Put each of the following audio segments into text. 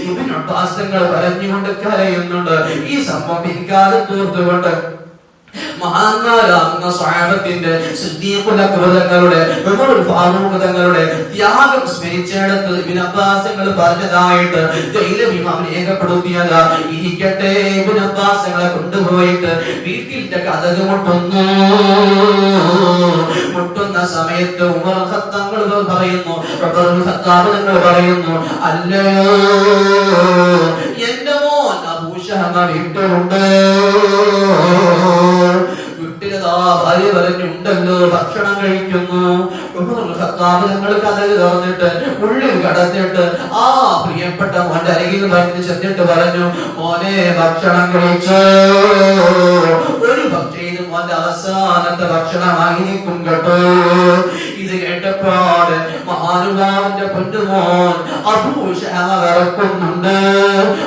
Ibn Abbas തങ്ങൾ പറഞ്ഞുകൊണ്ട് കരയുന്നുണ്ട്. ഈ സംഭവം ഇരിക്കാതെ തീർത്തുകൊണ്ട് മഹാന്മാരാകുന്ന സ്വഹാബത്തിന്റെ സിദ്ദീഖുൽ അക്ബർ തങ്ങളുടെ ഉമറുൽ ഫാറൂഖ് തങ്ങളുടെ ത്യാഗം സ്മരിച്ചെടുത്ത് ഇബ്നു അബ്ബാസ് തങ്ങൾ പറഞ്ഞതായിട്ട് ദൈലമി ഇമാം രേഖപ്പെടുത്തിയത്. ഇരിക്കട്ടെ, ഇബ്നു അബ്ബാസ് തങ്ങളെ കൊണ്ടുപോയിട്ട് വീട്ടിന്റെ കതക് മുട്ടുന്ന സമയത്ത് ഉമർ ഖത്താബ് പറയുന്നു, ഖത്താബ് തങ്ങൾ പറയുന്നു, അല്ലയോ എന്റെ മോൻ അബൂ ശഹമ വീട്ടിലുണ്ട്. വീട്ടിലതാ ഭാര്യ പറഞ്ഞുണ്ടല്ലോ, ഭക്ഷണം കഴിക്കുന്നു. ഖത്താബ് തങ്ങൾ കതക് തുറന്നിട്ട് ഉള്ളിൽ കടന്നിട്ട് ആ പ്രിയപ്പെട്ട മോന്റെ അരികിൽ വന്ന് ചെന്നിട്ട് പറഞ്ഞു, മോനെ ഭക്ഷണം കഴിച്ചോ? ഒരു പക്ഷേ ഇത് മോന്റെ അവസാനത്തെ ഭക്ഷണമായിരിക്കും കേട്ടോ. ഇത് കേട്ടപ്പോൾ മഹാനുഭാവന്റെ പൊന്നുമോൻ അബൂ ശഹമ വിറക്കുന്നുണ്ട്.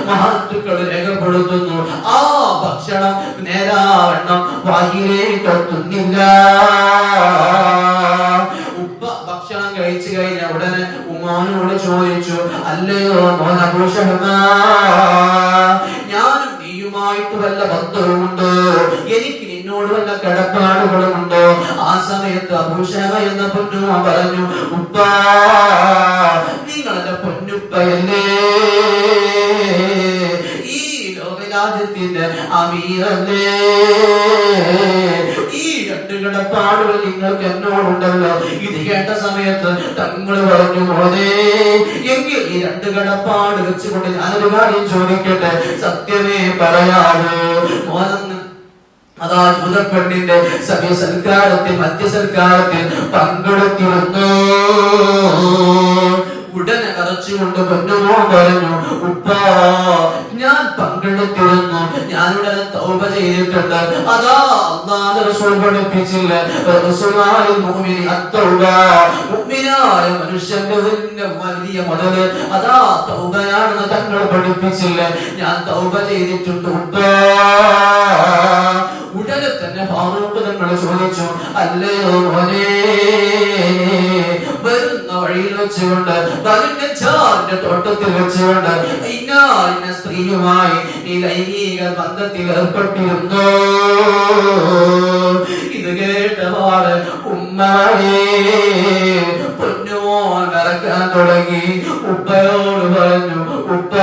മഹത്തുക്കൾ രേഖപ്പെടുത്തുന്നു, ആ ഭക്ഷണം നേരാവണ്ണം വായിലേക്ക് എത്തുന്നില്ല. ഉപ്പ ഭക്ഷണം കഴിച്ചു കഴിഞ്ഞ ഉടനെ ഉമ്മാനോട് ചോദിച്ചു, അല്ലയോ മോൻ അബൂ ശഹമ, ഞാനും നീയുമായിട്ട് വല്ല ബന്ധവുമുണ്ടോ? എനിക്ക് നിന്നോട് വല്ല കടപ്പാടുകളുമുണ്ടോ? ആ സമയത്ത് അബൂ ശഹമ എന്ന പൊന്നുമ പറഞ്ഞു, ഉപ്പ, നിങ്ങളുടെ പൊന്നുപ്പയല്ലേ, ഈ ലോകരാജ്യത്തിന്റെ അമീറല്ലേ, ഈ രണ്ട് കടപ്പാടുകൾ നിങ്ങൾക്ക് എന്നോടുണ്ടല്ലോ. ഇത് കേട്ട സമയത്ത് തങ്ങൾ പറഞ്ഞു, മോനെ, എങ്കിൽ ഈ രണ്ട് കടപ്പാട് വെച്ചുകൊണ്ട് ഞാനൊരു കാര്യം ചോദിക്കട്ടെ, സത്യമേ പറയാമോ? മോനെന്ന് അതാ മുതപ്പെണ്ണിന്റെ സൽക്കാരത്തിൽ മധ്യസൽക്കാരത്തിൽ പങ്കെടുത്തിരുന്നു. ഉടനെ കരച്ചുകൊണ്ട് പൊന്നുമോ പറഞ്ഞു, ഉപ്പ, ഞാൻ പങ്കെടുത്തിരുന്നു, ഞാനുടനെ തൗബ ചെയ്തിട്ടുണ്ട്. അതാ അല്ലാഹു റസൂൽ പഠിപ്പിച്ചില്ല, റസൂലുള്ളാഹിൽ മുഅ്മിനി അത്തൗബ, മുഅ്മിനായ മനുഷ്യന്റെ വലിയ മുതല് അതാ തൗബയാണെന്ന് തങ്ങൾ പഠിപ്പിച്ചില്ല. ഞാൻ തൗബ ചെയ്തിട്ടുണ്ട് ഉപ്പ. ഉടനെ തന്നെ ഫാറൂഖ് തങ്ങൾ ചോദിച്ചു, അല്ലയോ മോനെ, വരുന്ന വഴിയിൽ വെച്ചുകൊണ്ട് ബദറിന്റെ തോട്ടത്തിൽ വെച്ചുകൊണ്ട് ഇന്ന സ്ത്രീയുമായി നീ ലൈംഗിക ബന്ധത്തിൽ ഏർപ്പെട്ടിരുന്നു. ഇത് കേട്ടപാട് ഉമ്മയെ പൊന്നുമോൻ വിറക്കാൻ തുടങ്ങി. ഉപ്പയോട് പറഞ്ഞു, ഉപ്പ,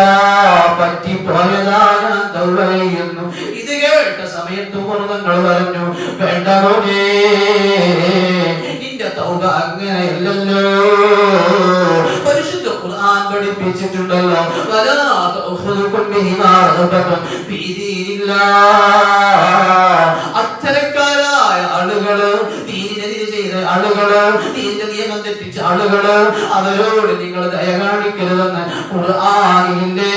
പറ്റിപ്പോയതാ, ഞാൻ തൗബ ചെയ്യുന്നു. ഇത് കേട്ട സമയത്ത് തങ്ങൾ പറഞ്ഞു, വേണ്ട മോനെ, നിന്റെ തൗബ അങ്ങനെയല്ലല്ലോ. പരിശുദ്ധ ഖുർആൻ പഠിപ്പിച്ചിട്ടുണ്ടല്ലോ, വലാ തഖുദുകും ബിഹിമാ റഫഖും ഫീ ദീനില്ലാഹ്. അത്തരക്കാരായ ആളുകള്, ദീനിനെതിരെ ചെയ്ത ആളുകള്, ദീനിന്റെ നിയമം തെറ്റിച്ച ആളുകള്, അവരോട് നിങ്ങൾ ദയ കാണിക്കരുതെന്ന് ഖുർആനിലില്ലേ.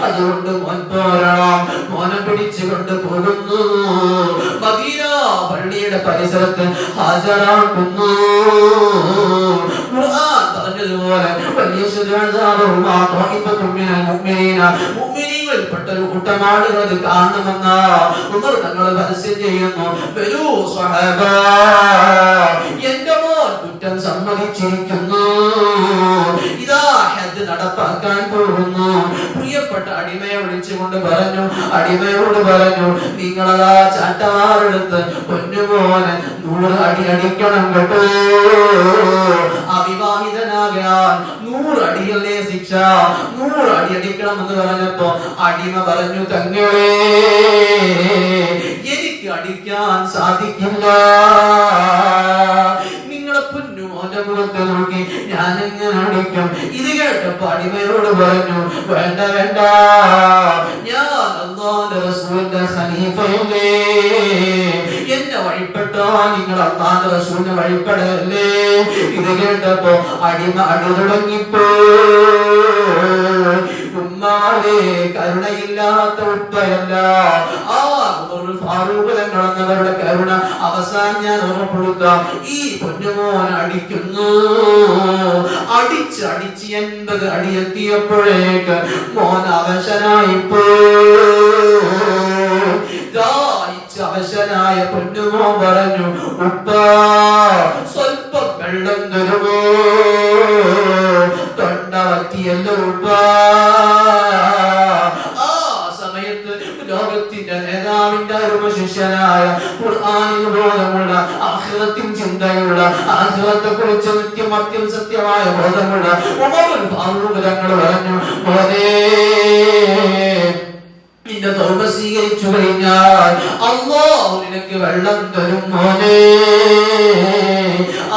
അതുകൊണ്ട് മോൻ പോരണം. മോനെ പിടിച്ചുകൊണ്ട് പോകുന്നു. മദീന പള്ളിയുടെ പരിസരത്ത് ഹാജരാക്കുന്നു. ഖുർആൻ പറഞ്ഞതുപോലെ മുഅ്മിനീങ്ങളിൽപ്പെട്ട ഒരു കൂട്ടം ആളുകൾ അത് കാണണമെന്ന് ഉമർ തങ്ങൾ പരസ്യം ചെയ്യുന്നു. വരൂ സ്വഹാബ, എന്റെ മോൻ കുറ്റം സമ്മതിച്ചിരിക്കുന്നു, ഇതാ ഹജ്ജ് നടപ്പാക്കാൻ പോകുന്നു. പ്രിയപ്പെട്ട അടിമയെ വിളിച്ചുകൊണ്ട് പറഞ്ഞു, അടിമയോട് പറഞ്ഞു, നിങ്ങളതാ ചാട്ടവാറെടുത്ത് പൊന്നുമോനെ 100 അടി അടിക്കണം കേട്ടോ. അവിവാഹിതനാകാൻ 100 അടിയല്ലേ ശിക്ഷ, 100 അടി അടിക്കണം എന്ന് പറഞ്ഞപ്പോ അടിമ പറഞ്ഞു, തങ്ങളെ, എനിക്ക് അടിക്കാൻ സാധിക്കില്ല. നിങ്ങളെ പൊന്നുമോന്റെ മുഖത്ത് നോക്കി ഞാൻ എങ്ങനെ അടിക്കും? ഇത് കേട്ടപ്പോ അടിമയോട് പറഞ്ഞു, വേണ്ട വേണ്ട, ഞാൻ അല്ലാഹുവിന്റെ റസൂലിന്റെ ഖലീഫയല്ലേ, എന്നെ വഴിപ്പെട്ടോ നിങ്ങൾ അല്ലാഹുവിന്റെ റസൂലിനെ വഴിപ്പെടല്ലേ. ഇത് കേട്ടപ്പോ അടിമ അടി തുടങ്ങിപ്പോ. ഉമ്മാനെ, കരുണയില്ലാത്ത ഉപ്പയല്ല, ആ ഫാറൂഖ് തങ്ങളെന്നവരുടെ കരുണ അവസാനം ഞാൻ ഓർമ്മപ്പെടുത്താം. ഈ പൊന്നുമോൻ അടിക്കുന്നു. അടിച്ച് 80 അടിയെത്തിയപ്പോഴേക്ക് മോൻ അവശനായിപ്പോ. അവശനായ പൊന്നുമോൻ പറഞ്ഞു, ഉപ്പ, സ്വല്പം വെള്ളം തരുമോ? തൊണ്ട തൊണ്ട പറ്റിയല്ലോ ഉപ്പ. ആ സമയത്ത് ലോകത്തിന്റെ നേതാവിന്റെ അരുമ ശിഷ്യനായ ഖുർആനിൽ ബോധമുള്ള ആഖിറത്തിൻ ചിന്തയുള്ള ആഖിറത്തെ കുറിച്ച് നിത്യമത്യം സത്യമായ ബോധമുള്ള ഉമറുൽ ഫാറൂഖ് തങ്ങൾ പറഞ്ഞു, മോനെ നിന്റെ തൗബ സ്വീകരിച്ചു കഴിഞ്ഞാൽ അല്ലാഹു നിനക്ക് വെള്ളം തരും മോനെ.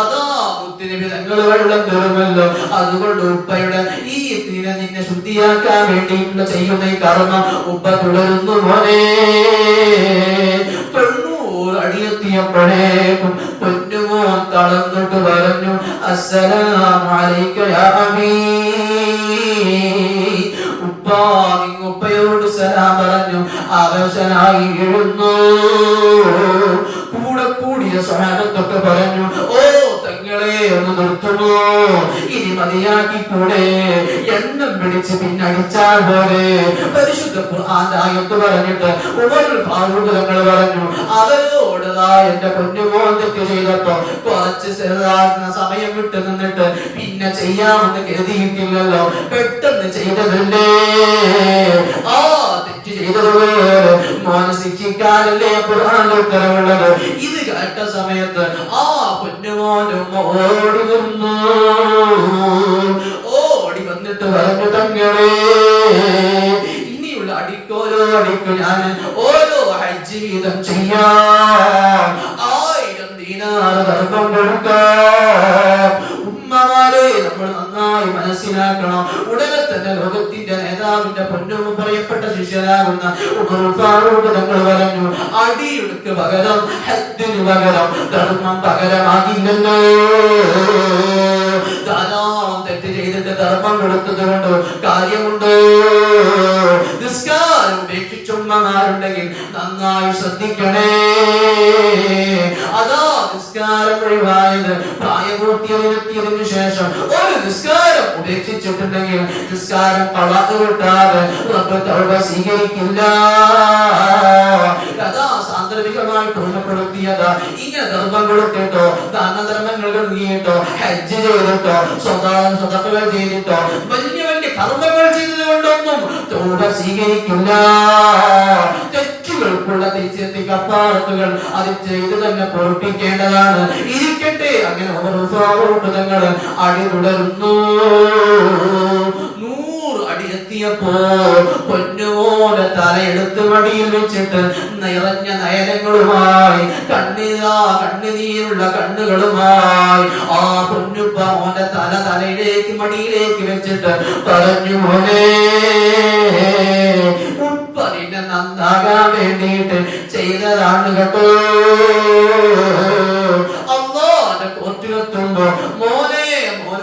അതാ മുത്തുനബി തങ്ങൾ വെള്ളം തരുമല്ലോ. അതുകൊണ്ട് ഉപ്പയുടെ ഈ നിന്നെ ശുദ്ധിയാക്കാൻ വേണ്ടിയിട്ടുള്ള ചെയ്യുന്ന ഈ കർമ്മം ഉപ്പ തുടരുന്നു മോനെ. അടിയെത്തിയപ്പോഴേക്കും പൊന്നുമോൻ തളർന്നിട്ട് പറഞ്ഞു, അസ്സലാമു അലൈക യാ അബീ. ഉപ്പയോട് സലാം പറഞ്ഞു അവശനായി വീഴുന്നു. കൂടെ കൂടിയ സ്വഹാബത്തൊക്കെ പറഞ്ഞു, ഓ തങ്ങളെ ഒന്ന് നിർത്തുമോ, ഇനി മതിയാക്കി കൂടെ, എണ്ണം പിടിച്ച് പിന്നടിച്ചാൽ പോലെ. പരിശുദ്ധ ഖുർആനായത്ത് പറഞ്ഞിട്ട് ഉമറുൽ ഫാറൂഖ് തങ്ങൾ പറഞ്ഞു, അവരോടതാ എന്റെ പൊന്നുമോൻ തെറ്റ് ചെയ്തപ്പോ കുറച്ച് ചെറുതാക്കുന്ന സമയം വിട്ടു നിന്നിട്ട് പിന്നെ ചെയ്യാമെന്ന് കരുതിയിട്ടില്ലല്ലോ, പെട്ടെന്ന് ചെയ്തതല്ലേ. ആ തെറ്റ് ചെയ്തതുപോലെ മോനെ ശിക്ഷിക്കാനല്ലേ ഖുർആനിൽ ഉത്തരവുള്ളത്. ഇത് കേട്ട സമയത്ത് ആ പൊന്നുമോനും ഓടി വന്നു. ഓടി വന്നിട്ട് പറഞ്ഞു, തങ്ങളെ ഇനിയുള്ള അടിക്കോരോ അടിക്ക് ഞാൻ ഓരോ ഹജ്ജ് വീതം ചെയ്യാൻ 1000 ദീനാർ ധർമ്മം കൊടുക്കാം. ഉമ്മമാരെ നമ്മൾ നന്നായി മനസ്സിലാക്കണം. ഉടനെ തന്നെ ലോകത്തിന്റെ നേതാവിന്റെ പൊന്നും പറയപ്പെട്ട ശിഷ്യനാകുന്ന ഉമറുൽ ഫാറൂഖ് തങ്ങൾ പറഞ്ഞു, അടിയുടുക്ക് പകരം ഹദ്ദിന് പകരം ധർമ്മം പകരമാകില്ലല്ലോ. ധാരാളം തെറ്റ് ചെയ്തിട്ട് ധർമ്മം കൊടുത്തത് കൊണ്ട് കാര്യമുണ്ടോ? നിസ്കാരം ഉപേക്ഷിച്ച ഉമ്മമാരുണ്ടെങ്കിൽ നന്നായി ശ്രദ്ധിക്കണേ. അതാ നിസ്കാരം ഒഴിവായത് പ്രായപൂർത്തിയെത്തിയതിനു ശേഷം ഒരു നിസ്കാരം ഉപേക്ഷിച്ചിട്ടുണ്ടെങ്കിൽ നിസ്കാരം കളാത്ത് വിട്ടാതെ റബ്ബ് തൗബ സ്വീകരിക്കില്ല. അതാ സാന്ദർഭികമായിട്ട് ഓർമ്മപ്പെടുത്തിയതാ. ഇങ്ങനെ ധർമ്മം കൊടുത്തിട്ടോ, ദാനധർമ്മങ്ങൾ നൽകിയിട്ടോ, ഹജ്ജ് ചെയ്തിട്ടോ, സ്വതകൾ ചെയ്തിട്ടോ, വലിയ വലിയ കർമ്മങ്ങൾ ചെയ്തത് കൊണ്ടൊന്നും തൗബ സ്വീകരിക്കില്ല. തെറ്റുകൾക്കുള്ള കഫാറത്തുകൾ അത് ചെയ്ത് തന്നെ പൊറപ്പിക്കേണ്ടതാണ്. ഇരിക്കട്ടെ, അങ്ങനെ തങ്ങൾ അടി തുടരുന്നു. 100 അടി എത്തിയപ്പോ പൊന്നുപോലെ തലയെടുത്ത് മടിയിൽ വെച്ചിട്ട് നിറഞ്ഞ നയനങ്ങളുമായി കണ്ണുനീരുള്ള കണ്ണുകളുമായി ആ പൊന്നുപ്പ മോന്റെ തലയിലേക്ക് മടിയിലേക്ക് വെച്ചിട്ട് പറഞ്ഞു, മോനെ ഉപ്പ നിന്നെ നന്നാകാൻ വേണ്ടിയിട്ട് ചെയ്തതാണ് കേട്ടോ. അല്ലാഹുവിന്റെ കോർട്ടിലെത്തുമ്പോ മോനെ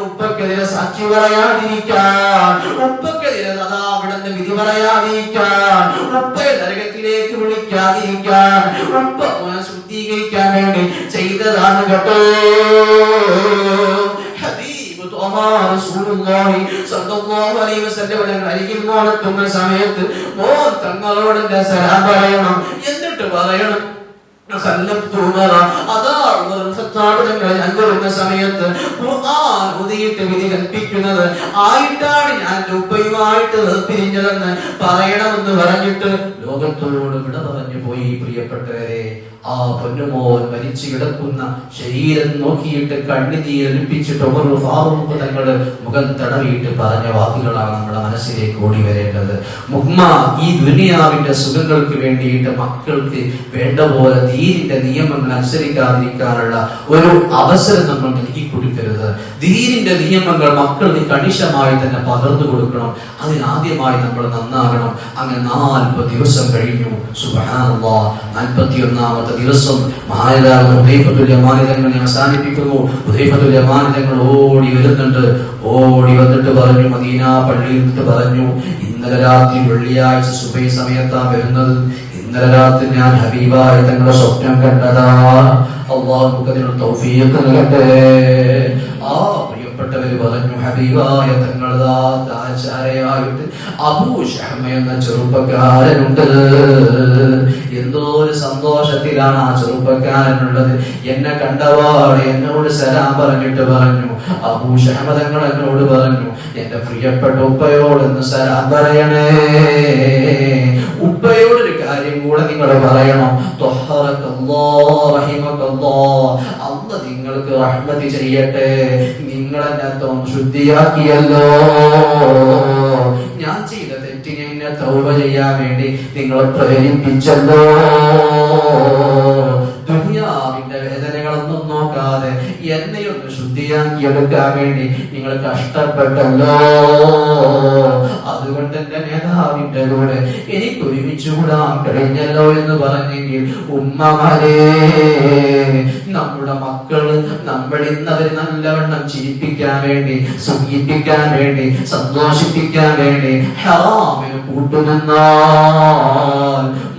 ഉപ്പക്കെതിരെ സാക്ഷി പറയാതിരിക്കാൻ, ഉപ്പക്കെതിരെ അതാ അവിടുന്ന് വിധി പറയാതിരിക്കാൻ, ഉപ്പയെ നരകത്തിലേക്ക് വിളിക്കാതിരിക്കാൻ, ഉപ്പ മോനെ ശുദ്ധീകരിക്കാൻ വേണ്ടി ചെയ്തതാണ് കേട്ടോ. സമയത്ത് മോൻ തങ്ങളോട് സലാം പറയണം. എന്നിട്ട് പറയണം, സമയത്ത് വിധി കൽപ്പിക്കുന്നത് ആയിട്ടാണ് ഞാൻ ഉപ്പയുമായിട്ട് വേർപിരിഞ്ഞതെന്ന് പറയണമെന്ന് പറഞ്ഞിട്ട് ലോകത്തോട് വിട പറഞ്ഞു പോയി. പ്രിയപ്പെട്ടവരെ, ആ പൊന്നുമോൻ മരിച്ചു കിടക്കുന്ന ശരീരം നോക്കിയിട്ട് കണ്ണുനീരൊലിപ്പിച്ചിട്ട് ഉമറുൽ ഫാറൂഖ് തങ്ങൾ മുഖം തടവിയിട്ട് പറഞ്ഞ വാക്കുകളാണ് നമ്മുടെ മനസ്സിലേക്ക് ഓടി വരേണ്ടത്. ഉമ്മ ഈ ദുനിയാവിന്റെ സുഖങ്ങൾക്ക് വേണ്ടിയിട്ട് മക്കൾക്ക് വേണ്ട പോലെ ദീനിന്റെ നിയമങ്ങൾ അനുസരിക്കാതിരിക്കാനുള്ള ഒരു അവസരം നമ്മൾ നൽകി കൊടുക്കരുത്. ദീനിന്റെ നിയമങ്ങൾ മക്കൾക്ക് കണിശമായി തന്നെ പകർന്നു കൊടുക്കണം. അതിനാദ്യമായി നമ്മൾ നന്നാകണം. അങ്ങനെ 40 ദിവസം കഴിഞ്ഞു. സുബ്ഹാനല്ലാഹ്, 41ാമത്തെ ദിവസം മഹാനായ ഹുദൈഫത്തുൽ യമാനി തങ്ങളെ അവസാനിപ്പിക്കുന്നു. ഹുദൈഫത്തുൽ യമാനി തങ്ങൾ ഓടി വരുന്നുണ്ട്. ഓടി വന്നിട്ട് പറഞ്ഞു, മദീന പള്ളിയിൽ നിന്നിട്ട് പറഞ്ഞു, ഇന്നലെ രാത്രി വെള്ളിയാഴ്ച സുബഹി സമയത്താ വരുന്നത്. ഇന്നലെ രാത്രി ഞാൻ ഹബീബായ തങ്ങളുടെ സ്വപ്നം കണ്ടതാ. അല്ലാഹു നമുക്ക് അതിനുള്ള തൗഫീഖ് നൽകട്ടെ. ആ പ്രിയപ്പെട്ട പ്രിയപ്പെട്ടവര് പറഞ്ഞു, ഹബീബായ തങ്ങളതാ ചാരയായിട്ട് അബൂ ശഹ്മ എന്ന ചെറുപ്പക്കാരനുണ്ട്. എന്തോ ഒരു സന്തോഷത്തിലാണ് ആ ചെറുപ്പക്കാരനുള്ളത്. എന്നെ കണ്ടവാട് എന്നോട് സലാം പറഞ്ഞിട്ട് പറഞ്ഞു, അബൂ ശഹ്മ തങ്ങൾ എന്നോട് പറഞ്ഞു, എന്റെ പ്രിയപ്പെട്ട ഉപ്പയോടൊന്ന് സലാം പറയണേ, ഉപ്പയോടൊരു കാര്യം കൂടെ നിങ്ങൾ പറയണം. അല്ല നിങ്ങൾക്ക് റഹ്മത്ത് ചെയ്യട്ടെ, നിങ്ങളെന്നെ ശുദ്ധിയാക്കിയല്ലോ, ഞാൻ ചെയ്ത തെറ്റിനെ എന്നെ തൗബ ചെയ്യാൻ വേണ്ടി നിങ്ങൾ പ്രേരിപ്പിച്ചല്ലോ, ദുനിയാവിന്റെ വേദനകളൊന്നും നോക്കാതെ എന്നെയൊന്ന് ശുദ്ധിയാക്കിയെടുക്കാൻ വേണ്ടി നിങ്ങൾ കഷ്ടപ്പെട്ടല്ലോ. അതുകൊണ്ട് എന്റെ നേതാവിന്റെ കൂടെ എനിക്ക് ഒരുമിച്ച് കൂടാൻ കഴിഞ്ഞല്ലോ എന്ന് പറഞ്ഞെങ്കിൽ ഉമ്മമാരേ, നമ്മുടെ മക്കള് നമ്മളിന്നവര് നല്ലവണ്ണം ചിരിപ്പിക്കാൻ വേണ്ടി, സുഖിപ്പിക്കാൻ വേണ്ടി, സന്തോഷിപ്പിക്കാൻ വേണ്ടി ഹറാമിന് കൂട്ടുനിന്നാൽ,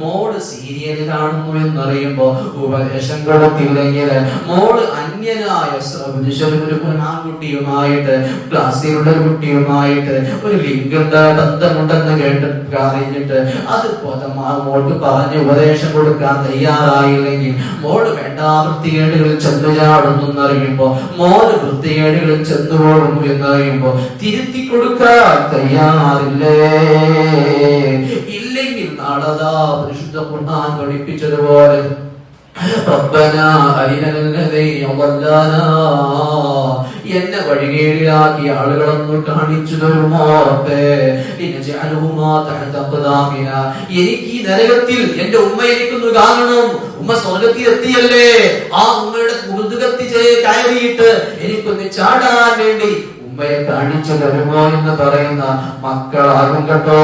മോള് സീരിയൽ കാണുന്നു എന്നറിയുമ്പോ ഉപദേശം കൊടുത്തില്ലെങ്കിൽ, മോള് അന്യനായ ഒരു ആൺകുട്ടിയുമായിട്ട്, ക്ലാസ്സിലുള്ള ഒരു കുട്ടിയുമായിട്ട് ഒരു ലിംഗുണ്ട്, ബന്ധമുണ്ടെന്ന് അറിഞ്ഞിട്ട് അത് മോൾക്ക് പറഞ്ഞ് ഉപദേശം കൊടുക്കാൻ തയ്യാറായില്ലെങ്കിൽ, മോള് വേണ്ട വൃത്തികേടുകളിൽ ചെന്നുചാടുന്നു എന്നറിയുമ്പോ, മോള് വൃത്തികേടുകളിൽ ചെന്നുപോകുന്നു എന്നറിയുമ്പോ തിരുത്തി കൊടുക്കാൻ തയ്യാറില്ലേ? ഇല്ലെങ്കിൽ നാളതാ പരിശുദ്ധ ഖുർആൻ പഠിപ്പിച്ചതുപോലെ റബ്ബനാ അരിനല്ലദീന ളല്ലാനാ, എന്നെ വഴികേടിലാക്കി ആളുകളൊന്ന് കാണിച്ചു തരുമോ റബ്ബേ, ഇനജഅലുഹുമാ തഹത ഖദാമിന, എനിക്ക് ഈ നരകത്തിൽ എന്റെ ഉമ്മ എനിക്കൊന്ന് കാണണം. ഉമ്മ സ്വർഗ്ഗത്തിൽ എത്തിയല്ലേ, ആ ഉമ്മയുടെ മുതുകത്തി കയറിയിട്ട് എനിക്കൊന്ന് ചാടാൻ വേണ്ടി ഉമ്മയെ കാണിച്ചു തരുമോ എന്ന് പറയുന്ന മക്കളാകും കേട്ടോ.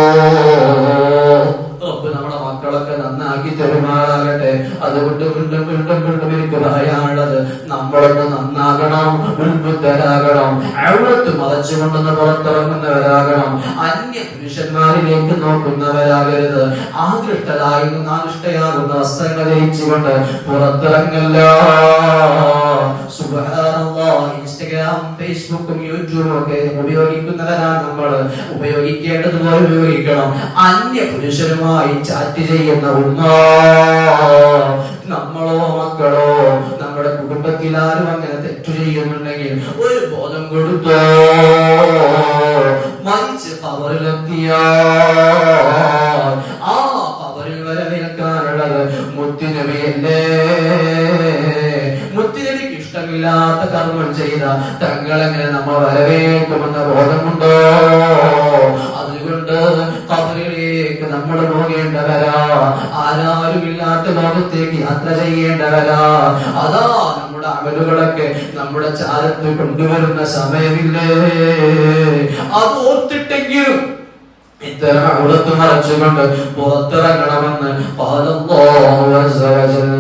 റബ്ബ് നമ്മുടെ മക്കളൊക്കെ നന്നാക്കി തരുമാറാകട്ടെ. അതുകൊണ്ട് വീണ്ടും വീണ്ടും വീണ്ടും എനിക്ക് പറയാനുള്ളത്, നമ്മളൊന്ന് നന്നാകണം, ഉത്ബുദ്ധരാകണം, ഔറത്ത് മറച്ചുകൊണ്ടെന്ന് പുറത്തിറങ്ങുന്നവരാകണം, അന്യ പുരുഷന്മാരിലേക്ക് നോക്കുന്നവരാകരുത്, ആകൃഷ്ടയാകുന്ന വസ്ത്രങ്ങൾ ധരിച്ചുകൊണ്ട് പുറത്തിറങ്ങല്ല. സുബ്ഹാനല്ലാഹ്, ഇൻസ്റ്റഗ്രാം, ഫേസ്ബുക്കും യൂട്യൂബും ഒക്കെ ഉപയോഗിക്കുന്നവരാണ് നമ്മൾ. ഉപയോഗിക്കേണ്ടതുപോലെ ഉപയോഗിക്കണം. അന്യ പുരുഷരുമായി ചാറ്റ് ചെയ്യുന്ന ഉമ്മ, നമ്മളോ മക്കളോ നമ്മുടെ കുടുംബത്തിൽ ആരും അങ്ങനെ തെറ്റു ചെയ്യുന്നുണ്ടെങ്കിൽ ഒരു ബോധം കൊടുത്തോ, മരിച്ച് ഖബറിലെത്തിയ ആ ഖബറിൽ വരവേൽക്കാനുള്ളത് മുത്തുനബിയല്ലേ. മുത്തുനബിക്ക് ഇഷ്ടമില്ലാത്ത കർമ്മം ചെയ്ത തങ്ങളെങ്ങനെ നമ്മൾ വരവേൽക്കുമെന്ന ബോധമുണ്ടോ? അതുകൊണ്ട് ഖബറിലേക്ക് നമ്മൾ പോകേണ്ടവരാ, ആരാരുമില്ലാത്ത ലോകത്തേക്ക് യാത്ര ചെയ്യേണ്ടവരാ. അതാ നമ്മുടെ അമലുകളൊക്കെ നമ്മുടെ ചാരത്ത് കൊണ്ടുവരുന്ന സമയമില്ലേ? അത് ഓർത്തിട്ടെങ്കിലും ഇത്തരം ഔറത്ത് മറച്ചുകൊണ്ട് പുറത്തിറങ്ങണമെന്ന് ഖാലല്ലാഹു അസ്സ വജൽ.